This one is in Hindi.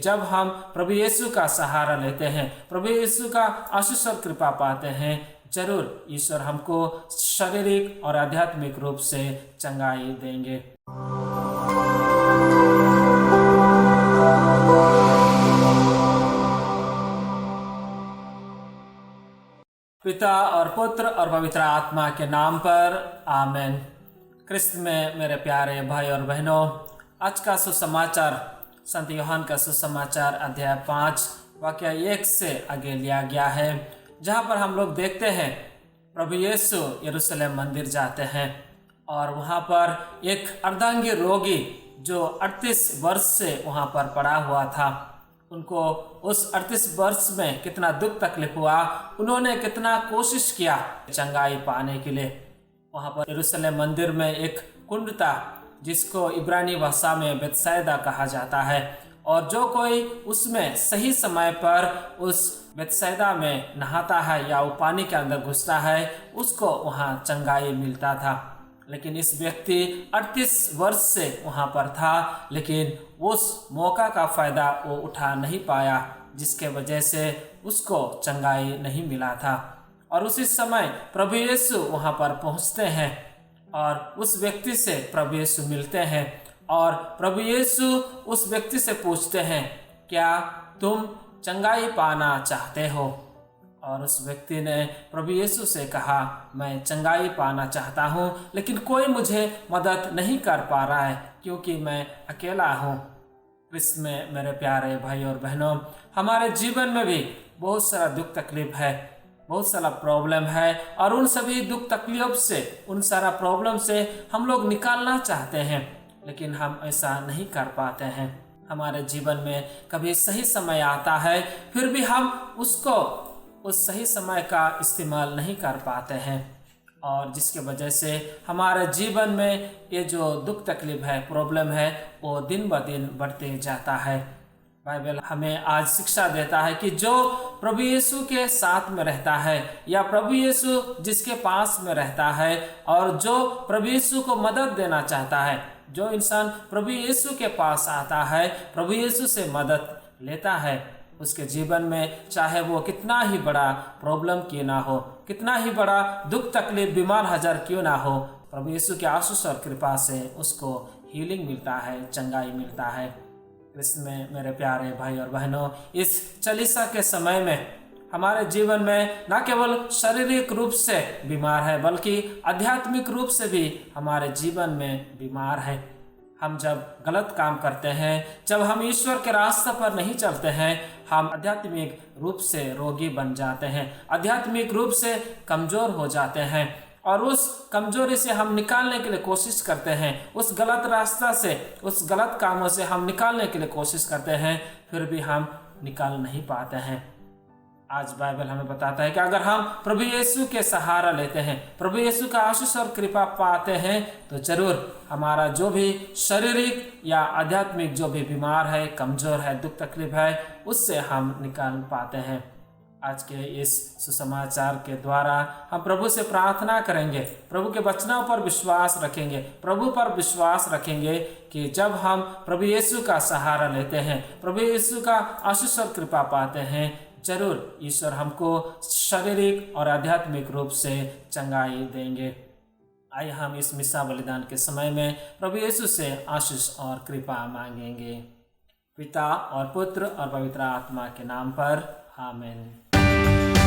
जब हम प्रभु यीशु का सहारा लेते हैं, प्रभु यीशु का आशीष और कृपा पाते हैं, जरूर ईश्वर हमको शारीरिक और आध्यात्मिक रूप से चंगाई देंगे। पिता और पुत्र और पवित्र आत्मा के नाम पर आमीन। क्रिस्त में मेरे प्यारे भाई और बहनों, आज का सुसमाचार संत यूहन्ना का सुसमाचार अध्याय 5 वाक्य 1 से आगे लिया गया है, जहाँ पर हम लोग देखते हैं प्रभु यीशु यरूशलेम मंदिर जाते हैं और वहाँ पर एक अर्धांगी रोगी जो 38 वर्ष से वहाँ पर पड़ा हुआ था, उनको उस 38 वर्ष में कितना दुख तकलीफ हुआ, उन्होंने कितना कोशिश किया चंगाई पाने के लिए। वहाँ पर यरूशलेम मंदिर में एक कुंड था जिसको इब्रानी भाषा में बेतसैदा कहा जाता है, और जो कोई उसमें सही समय पर उस बेतसैदा में नहाता है या वो पानी के अंदर घुसता है, उसको वहाँ चंगाई मिलता था। लेकिन इस व्यक्ति 38 वर्ष से वहाँ पर था, लेकिन उस मौका का फ़ायदा वो उठा नहीं पाया, जिसके वजह से उसको चंगाई नहीं मिला था। और उसी समय प्रभु यीशु वहाँ पर पहुँचते हैं और उस व्यक्ति से प्रभु यीशु मिलते हैं, और प्रभु यीशु उस व्यक्ति से पूछते हैं, क्या तुम चंगाई पाना चाहते हो? और उस व्यक्ति ने प्रभु यीशु से कहा, मैं चंगाई पाना चाहता हूँ, लेकिन कोई मुझे मदद नहीं कर पा रहा है क्योंकि मैं अकेला हूँ। क्रिस्त में मेरे प्यारे भाई और बहनों, हमारे जीवन में भी बहुत सारा दुख तकलीफ है, बहुत सारा प्रॉब्लम है, और उन सभी दुख तकलीफ से, उन सारा प्रॉब्लम से हम लोग निकालना चाहते हैं, लेकिन हम ऐसा नहीं कर पाते हैं। हमारे जीवन में कभी सही समय आता है, फिर भी हम उसको उस सही समय का इस्तेमाल नहीं कर पाते हैं, और जिसके वजह से हमारे जीवन में ये जो दुख तकलीफ है, प्रॉब्लम है, वो दिन ब दिन बढ़ते जाता है। बाइबल हमें आज शिक्षा देता है कि जो प्रभु यीशु के साथ में रहता है, या प्रभु यीशु जिसके पास में रहता है, और जो प्रभु यीशु को मदद देना चाहता है, जो इंसान प्रभु यीशु के पास आता है, प्रभु यीशु से मदद लेता है, उसके जीवन में चाहे वो कितना ही बड़ा प्रॉब्लम क्यों ना हो, कितना ही बड़ा दुख तकलीफ बीमार हजार क्यों ना हो, प्रभु यीशु के आशीष और कृपा से उसको हीलिंग मिलता है, चंगाई मिलता है। क्रिस्त में मेरे प्यारे भाई और बहनों, इस चालीसा के समय में हमारे जीवन में न केवल शारीरिक रूप से बीमार है, बल्कि आध्यात्मिक रूप से भी हमारे जीवन में बीमार है। हम जब गलत काम करते हैं, जब हम ईश्वर के रास्ते पर नहीं चलते हैं, हम आध्यात्मिक रूप से रोगी बन जाते हैं, आध्यात्मिक रूप से कमज़ोर हो जाते हैं, और उस कमजोरी से हम निकालने के लिए कोशिश करते हैं, उस गलत रास्ता से, उस गलत कामों से हम निकालने के लिए कोशिश करते हैं, फिर भी हम निकाल नहीं पाते हैं। आज बाइबल हमें बताता है कि अगर हम प्रभु यीशु के सहारा लेते हैं, प्रभु यीशु का आशीष और कृपा पाते हैं, तो जरूर हमारा जो भी शारीरिक या आध्यात्मिक जो भी बीमार है, कमज़ोर है, दुख तकलीफ है, उससे हम निकाल पाते हैं। आज के इस सुसमाचार के द्वारा हम प्रभु से प्रार्थना करेंगे, प्रभु के वचनों पर विश्वास रखेंगे, प्रभु पर विश्वास रखेंगे कि जब हम प्रभु यीशु का सहारा लेते हैं, प्रभु यीशु का आशीष और कृपा पाते हैं, जरूर ईश्वर हमको शारीरिक और आध्यात्मिक रूप से चंगाई देंगे। आइए हम इस मिसा बलिदान के समय में प्रभु यीशु से आशीष और कृपा मांगेंगे। पिता और पुत्र और पवित्र आत्मा के नाम पर आमीन।